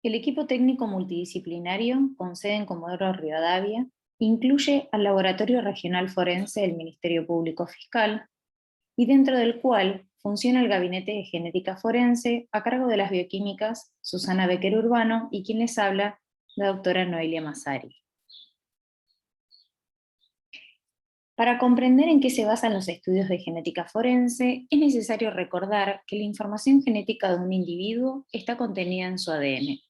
El equipo técnico multidisciplinario, con sede en Comodoro Rivadavia, incluye al Laboratorio Regional Forense del Ministerio Público Fiscal, y dentro del cual funciona el Gabinete de Genética Forense a cargo de las bioquímicas Susana Becker Urbano y quien les habla, la doctora Noelia Massari. Para comprender en qué se basan los estudios de genética forense, es necesario recordar que la información genética de un individuo está contenida en su ADN.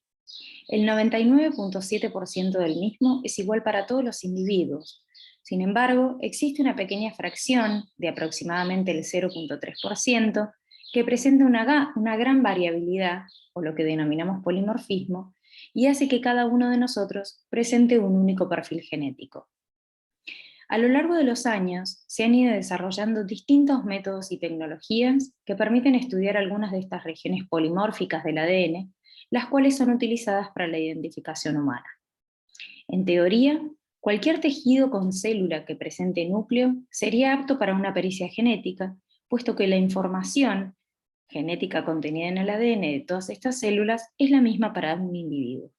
El 99,7% del mismo es igual para todos los individuos. Sin embargo, existe una pequeña fracción, de aproximadamente el 0,3%, que presenta una gran variabilidad, o lo que denominamos polimorfismo, y hace que cada uno de nosotros presente un único perfil genético. A lo largo de los años, se han ido desarrollando distintos métodos y tecnologías que permiten estudiar algunas de estas regiones polimórficas del ADN, las cuales son utilizadas para la identificación humana. En teoría, cualquier tejido con célula que presente núcleo sería apto para una pericia genética, puesto que la información genética contenida en el ADN de todas estas células es la misma para un individuo.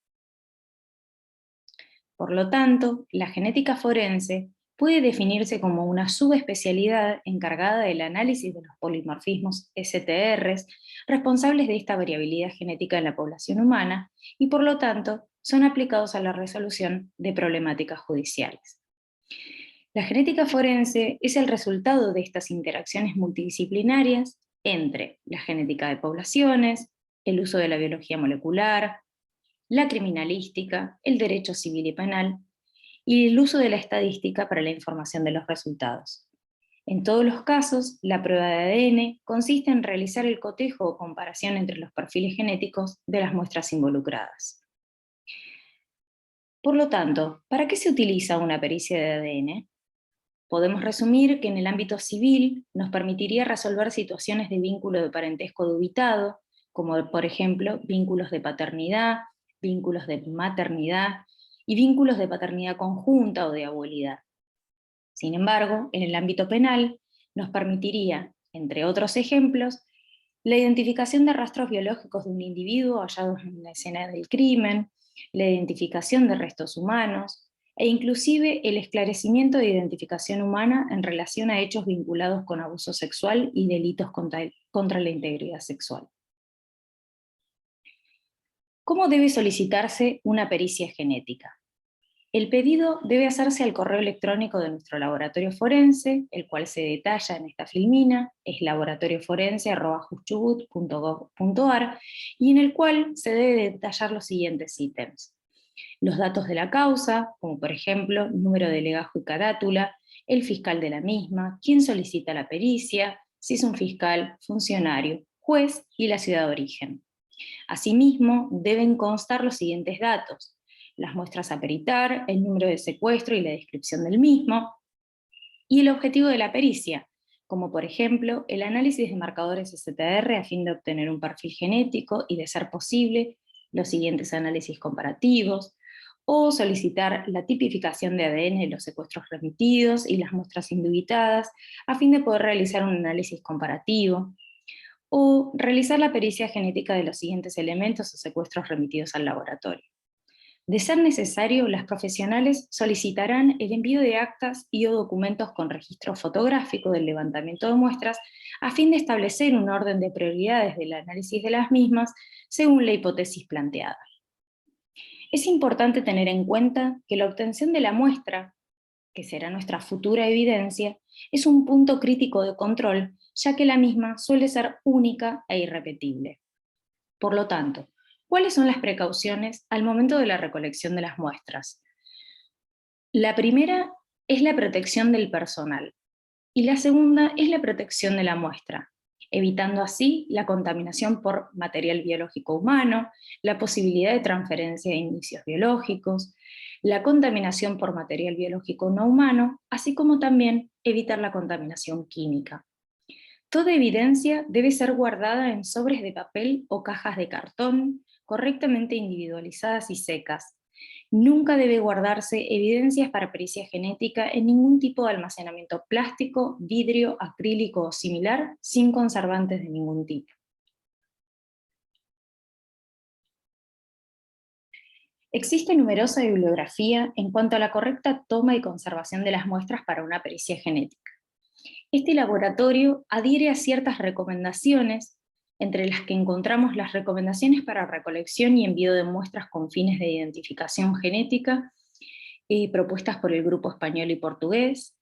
Por lo tanto, la genética forense puede definirse como una subespecialidad encargada del análisis de los polimorfismos STRs, responsables de esta variabilidad genética en la población humana, y por lo tanto son aplicados a la resolución de problemáticas judiciales. La genética forense es el resultado de estas interacciones multidisciplinarias entre la genética de poblaciones, el uso de la biología molecular, la criminalística, el derecho civil y penal, y el uso de la estadística para la información de los resultados. En todos los casos, la prueba de ADN consiste en realizar el cotejo o comparación entre los perfiles genéticos de las muestras involucradas. Por lo tanto, ¿para qué se utiliza una pericia de ADN? Podemos resumir que en el ámbito civil nos permitiría resolver situaciones de vínculo de parentesco dubitado, como por ejemplo vínculos de paternidad, vínculos de maternidad y vínculos de paternidad conjunta o de abuelidad. Sin embargo, en el ámbito penal nos permitiría, entre otros ejemplos, la identificación de rastros biológicos de un individuo hallados en la escena del crimen, la identificación de restos humanos, e inclusive el esclarecimiento de identificación humana en relación a hechos vinculados con abuso sexual y delitos contra la integridad sexual. ¿Cómo debe solicitarse una pericia genética? El pedido debe hacerse al correo electrónico de nuestro laboratorio forense, el cual se detalla en esta filmina, es laboratorioforense@juschubut.gov.ar, y en el cual se debe detallar los siguientes ítems: los datos de la causa, como por ejemplo número de legajo y carátula, el fiscal de la misma, quién solicita la pericia, si es un fiscal, funcionario, juez y la ciudad de origen. Asimismo, deben constar los siguientes datos: las muestras a peritar, el número de secuestro y la descripción del mismo, y el objetivo de la pericia, como por ejemplo el análisis de marcadores STR a fin de obtener un perfil genético y, de ser posible, los siguientes análisis comparativos, o solicitar la tipificación de ADN de los secuestros remitidos y las muestras indubitadas a fin de poder realizar un análisis comparativo, o realizar la pericia genética de los siguientes elementos o secuestros remitidos al laboratorio. De ser necesario, las profesionales solicitarán el envío de actas y o documentos con registro fotográfico del levantamiento de muestras a fin de establecer un orden de prioridades del análisis de las mismas según la hipótesis planteada. Es importante tener en cuenta que la obtención de la muestra, que será nuestra futura evidencia, es un punto crítico de control, ya que la misma suele ser única e irrepetible. Por lo tanto, ¿cuáles son las precauciones al momento de la recolección de las muestras? La primera es la protección del personal y la segunda es la protección de la muestra, evitando así la contaminación por material biológico humano, la posibilidad de transferencia de indicios biológicos, la contaminación por material biológico no humano, así como también evitar la contaminación química. Toda evidencia debe ser guardada en sobres de papel o cajas de cartón, correctamente individualizadas y secas. Nunca debe guardarse evidencias para pericia genética en ningún tipo de almacenamiento plástico, vidrio, acrílico o similar, sin conservantes de ningún tipo. Existe numerosa bibliografía en cuanto a la correcta toma y conservación de las muestras para una pericia genética. Este laboratorio adhiere a ciertas recomendaciones, entre las que encontramos las recomendaciones para recolección y envío de muestras con fines de identificación genética, propuestas por el Grupo Español y Portugués.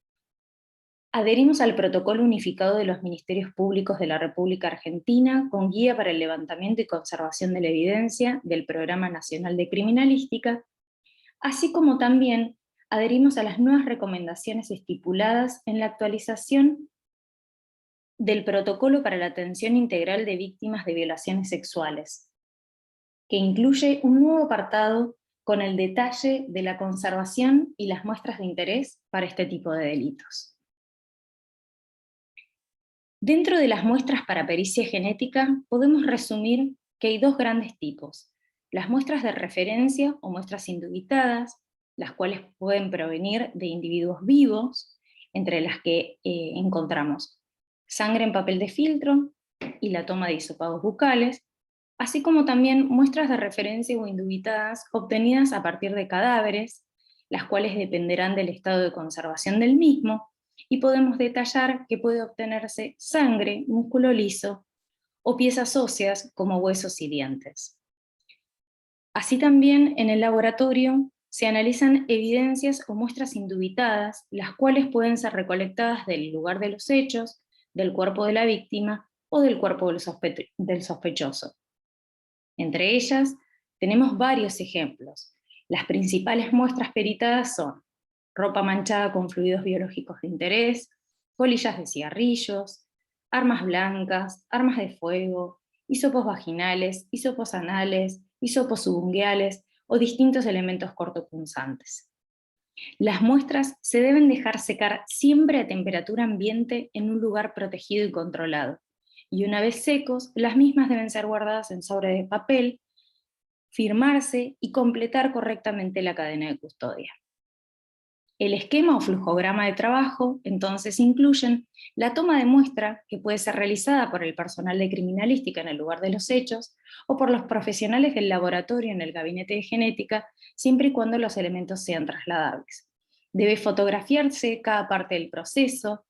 Adherimos al Protocolo Unificado de los Ministerios Públicos de la República Argentina, con guía para el levantamiento y conservación de la evidencia del Programa Nacional de Criminalística, así como también adherimos a las nuevas recomendaciones estipuladas en la actualización del Protocolo para la Atención Integral de Víctimas de Violaciones Sexuales, que incluye un nuevo apartado con el detalle de la conservación y las muestras de interés para este tipo de delitos. Dentro de las muestras para pericia genética, podemos resumir que hay dos grandes tipos: las muestras de referencia o muestras indubitadas, las cuales pueden provenir de individuos vivos, entre las que encontramos sangre en papel de filtro y la toma de hisopados bucales, así como también muestras de referencia o indubitadas obtenidas a partir de cadáveres, las cuales dependerán del estado de conservación del mismo, y podemos detallar que puede obtenerse sangre, músculo liso, o piezas óseas como huesos y dientes. Así también en el laboratorio se analizan evidencias o muestras indubitadas, las cuales pueden ser recolectadas del lugar de los hechos, del cuerpo de la víctima o del cuerpo del sospechoso. Entre ellas, tenemos varios ejemplos. Las principales muestras peritadas son ropa manchada con fluidos biológicos de interés, colillas de cigarrillos, armas blancas, armas de fuego, hisopos vaginales, hisopos anales, hisopos subungueales o distintos elementos cortopunzantes. Las muestras se deben dejar secar siempre a temperatura ambiente en un lugar protegido y controlado, y una vez secos, las mismas deben ser guardadas en sobre de papel, firmarse y completar correctamente la cadena de custodia. El esquema o flujograma de trabajo entonces incluyen la toma de muestra, que puede ser realizada por el personal de criminalística en el lugar de los hechos, o por los profesionales del laboratorio en el gabinete de genética, siempre y cuando los elementos sean trasladables. Debe fotografiarse cada parte del proceso,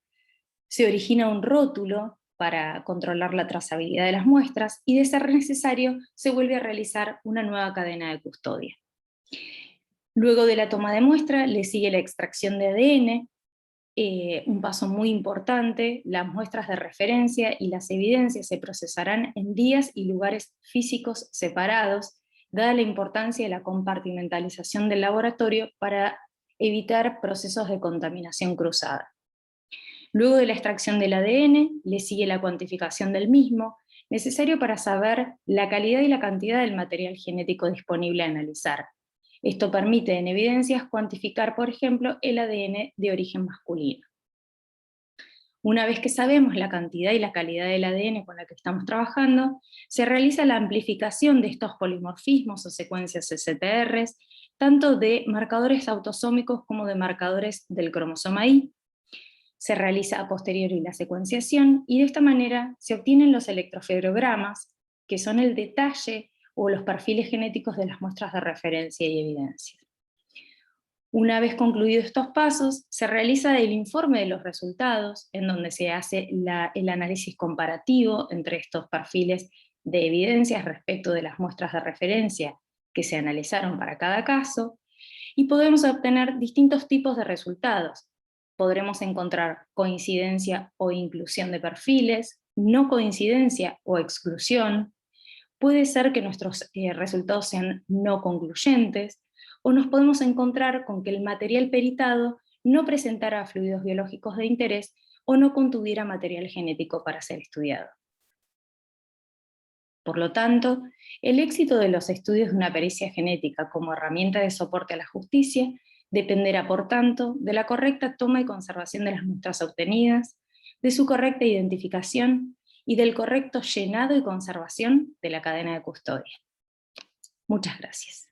se origina un rótulo para controlar la trazabilidad de las muestras, y de ser necesario se vuelve a realizar una nueva cadena de custodia. Luego de la toma de muestra le sigue la extracción de ADN, un paso muy importante. Las muestras de referencia y las evidencias se procesarán en días y lugares físicos separados, dada la importancia de la compartimentalización del laboratorio para evitar procesos de contaminación cruzada. Luego de la extracción del ADN, le sigue la cuantificación del mismo, necesario para saber la calidad y la cantidad del material genético disponible a analizar. Esto permite en evidencias cuantificar, por ejemplo, el ADN de origen masculino. Una vez que sabemos la cantidad y la calidad del ADN con la que estamos trabajando, se realiza la amplificación de estos polimorfismos o secuencias STRs, tanto de marcadores autosómicos como de marcadores del cromosoma Y. Se realiza a posteriori la secuenciación, y de esta manera se obtienen los electrofibrogramas, que son el detalle o los perfiles genéticos de las muestras de referencia y evidencia. Una vez concluidos estos pasos, se realiza el informe de los resultados, en donde se hace el análisis comparativo entre estos perfiles de evidencias respecto de las muestras de referencia que se analizaron para cada caso, y podemos obtener distintos tipos de resultados. Podremos encontrar coincidencia o inclusión de perfiles, no coincidencia o exclusión. Puede ser que nuestros resultados sean no concluyentes, o nos podemos encontrar con que el material peritado no presentara fluidos biológicos de interés o no contuviera material genético para ser estudiado. Por lo tanto, el éxito de los estudios de una pericia genética como herramienta de soporte a la justicia dependerá, por tanto, de la correcta toma y conservación de las muestras obtenidas, de su correcta identificación y del correcto llenado y conservación de la cadena de custodia. Muchas gracias.